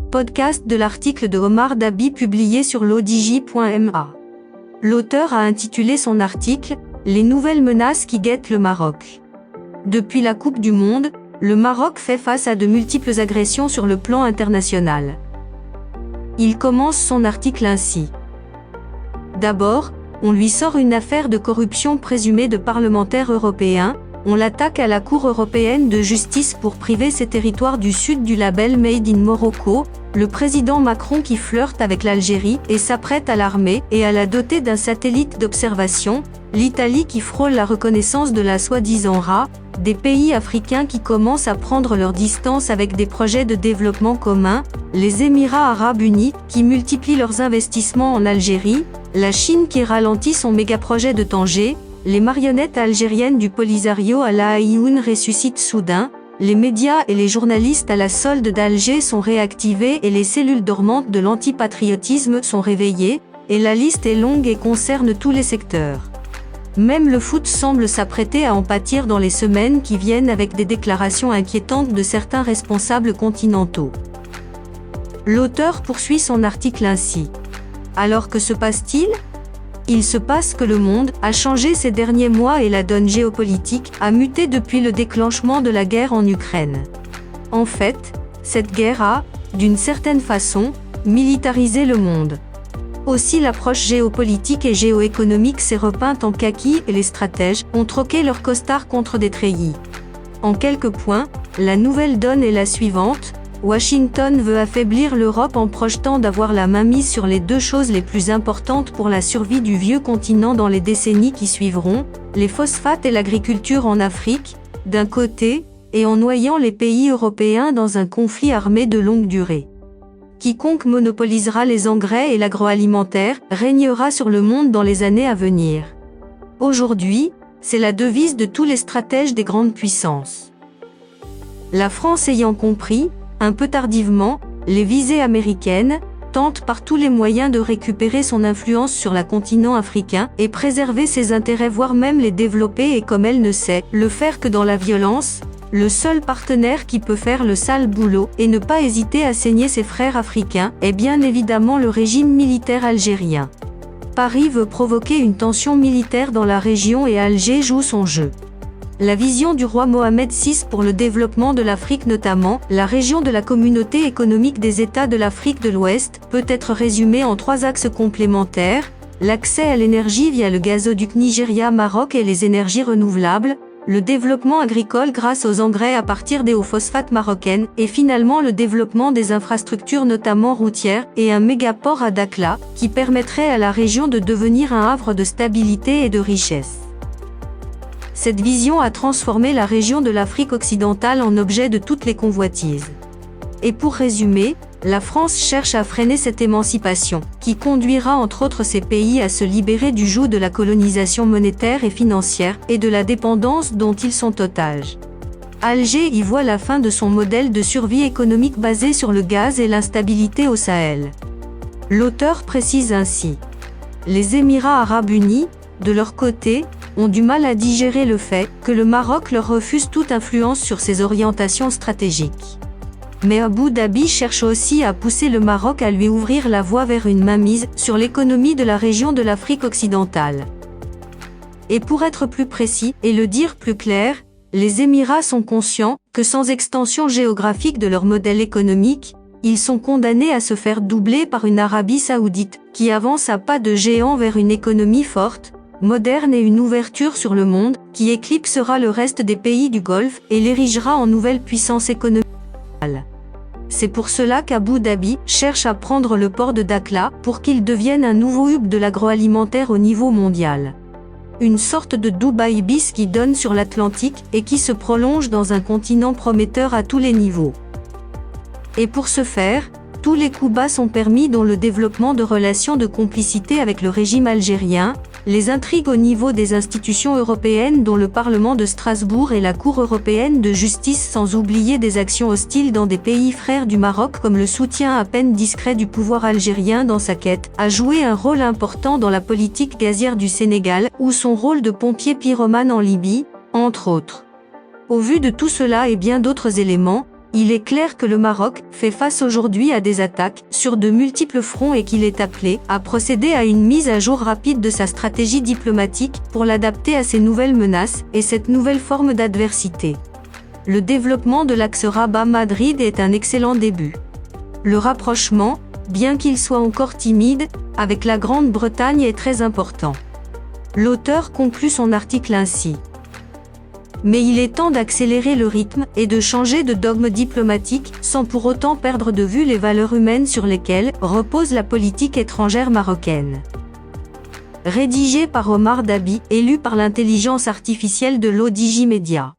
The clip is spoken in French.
podcast de l'article de Omar Dabi publié sur l'odj.ma. L'auteur a intitulé son article « Les nouvelles menaces qui guettent le Maroc ». Depuis la Coupe du Monde, le Maroc fait face à de multiples agressions sur le plan international. Il commence son article ainsi. D'abord, on lui sort une affaire de corruption présumée de parlementaires européens, on l'attaque à la Cour européenne de justice pour priver ses territoires du sud du label Made in Morocco, le président Macron qui flirte avec l'Algérie et s'apprête à l'armer et à la doter d'un satellite d'observation, l'Italie qui frôle la reconnaissance de la soi-disant RA, des pays africains qui commencent à prendre leur distance avec des projets de développement communs, les Émirats arabes unis qui multiplient leurs investissements en Algérie, la Chine qui ralentit son mégaprojet de Tanger, les marionnettes algériennes du Polisario à La Aïoun ressuscitent soudain, les médias et les journalistes à la solde d'Alger sont réactivés et les cellules dormantes de l'antipatriotisme sont réveillées, et la liste est longue et concerne tous les secteurs. Même le foot semble s'apprêter à en pâtir dans les semaines qui viennent avec des déclarations inquiétantes de certains responsables continentaux. L'auteur poursuit son article ainsi. Alors que se passe-t-il ? Il se passe que le monde a changé ces derniers mois et la donne géopolitique a muté depuis le déclenchement de la guerre en Ukraine. En fait, cette guerre a, d'une certaine façon, militarisé le monde. Aussi l'approche géopolitique et géoéconomique s'est repeinte en kaki et les stratèges ont troqué leurs costards contre des treillis. En quelques points, la nouvelle donne est la suivante. Washington veut affaiblir l'Europe en projetant d'avoir la main mise sur les deux choses les plus importantes pour la survie du vieux continent dans les décennies qui suivront, les phosphates et l'agriculture en Afrique, d'un côté, et en noyant les pays européens dans un conflit armé de longue durée. Quiconque monopolisera les engrais et l'agroalimentaire régnera sur le monde dans les années à venir. Aujourd'hui, c'est la devise de tous les stratèges des grandes puissances. La France ayant compris, un peu tardivement, les visées américaines, tente par tous les moyens de récupérer son influence sur le continent africain et préserver ses intérêts voire même les développer et comme elle ne sait le faire que dans la violence, le seul partenaire qui peut faire le sale boulot et ne pas hésiter à saigner ses frères africains est bien évidemment le régime militaire algérien. Paris veut provoquer une tension militaire dans la région et Alger joue son jeu. La vision du roi Mohamed VI pour le développement de l'Afrique notamment, la région de la communauté économique des États de l'Afrique de l'Ouest, peut être résumée en trois axes complémentaires, l'accès à l'énergie via le gazoduc Nigeria-Maroc et les énergies renouvelables, le développement agricole grâce aux engrais à partir des hauts phosphates marocaines, et finalement le développement des infrastructures notamment routières, et un mégaport à Dakhla, qui permettrait à la région de devenir un havre de stabilité et de richesse. Cette vision a transformé la région de l'Afrique occidentale en objet de toutes les convoitises. Et pour résumer, la France cherche à freiner cette émancipation, qui conduira entre autres ces pays à se libérer du joug de la colonisation monétaire et financière et de la dépendance dont ils sont otages. Alger y voit la fin de son modèle de survie économique basé sur le gaz et l'instabilité au Sahel. L'auteur précise ainsi. Les Émirats arabes unis, de leur côté, ont du mal à digérer le fait que le Maroc leur refuse toute influence sur ses orientations stratégiques. Mais Abu Dhabi cherche aussi à pousser le Maroc à lui ouvrir la voie vers une mainmise sur l'économie de la région de l'Afrique occidentale. Et pour être plus précis et le dire plus clair, les Émirats sont conscients que sans extension géographique de leur modèle économique, ils sont condamnés à se faire doubler par une Arabie saoudite qui avance à pas de géant vers une économie forte, moderne et une ouverture sur le monde, qui éclipsera le reste des pays du Golfe et l'érigera en nouvelle puissance économique. C'est pour cela qu'Abu Dhabi cherche à prendre le port de Dakhla pour qu'il devienne un nouveau hub de l'agroalimentaire au niveau mondial. Une sorte de Dubaï bis qui donne sur l'Atlantique et qui se prolonge dans un continent prometteur à tous les niveaux. Et pour ce faire, tous les coups bas sont permis dont le développement de relations de complicité avec le régime algérien, les intrigues au niveau des institutions européennes dont le Parlement de Strasbourg et la Cour européenne de justice sans oublier des actions hostiles dans des pays frères du Maroc comme le soutien à peine discret du pouvoir algérien dans sa quête, a joué un rôle important dans la politique gazière du Sénégal ou son rôle de pompier pyromane en Libye, entre autres. Au vu de tout cela et bien d'autres éléments, Il est clair que le Maroc fait face aujourd'hui à des attaques sur de multiples fronts et qu'il est appelé à procéder à une mise à jour rapide de sa stratégie diplomatique pour l'adapter à ces nouvelles menaces et cette nouvelle forme d'adversité. Le développement de l'axe Rabat-Madrid est un excellent début. Le rapprochement, bien qu'il soit encore timide, avec la Grande-Bretagne est très important. L'auteur conclut son article ainsi. Mais il est temps d'accélérer le rythme et de changer de dogme diplomatique sans pour autant perdre de vue les valeurs humaines sur lesquelles repose la politique étrangère marocaine. Rédigé par Omar Dabi et lu par l'intelligence artificielle de l'ODJ Media.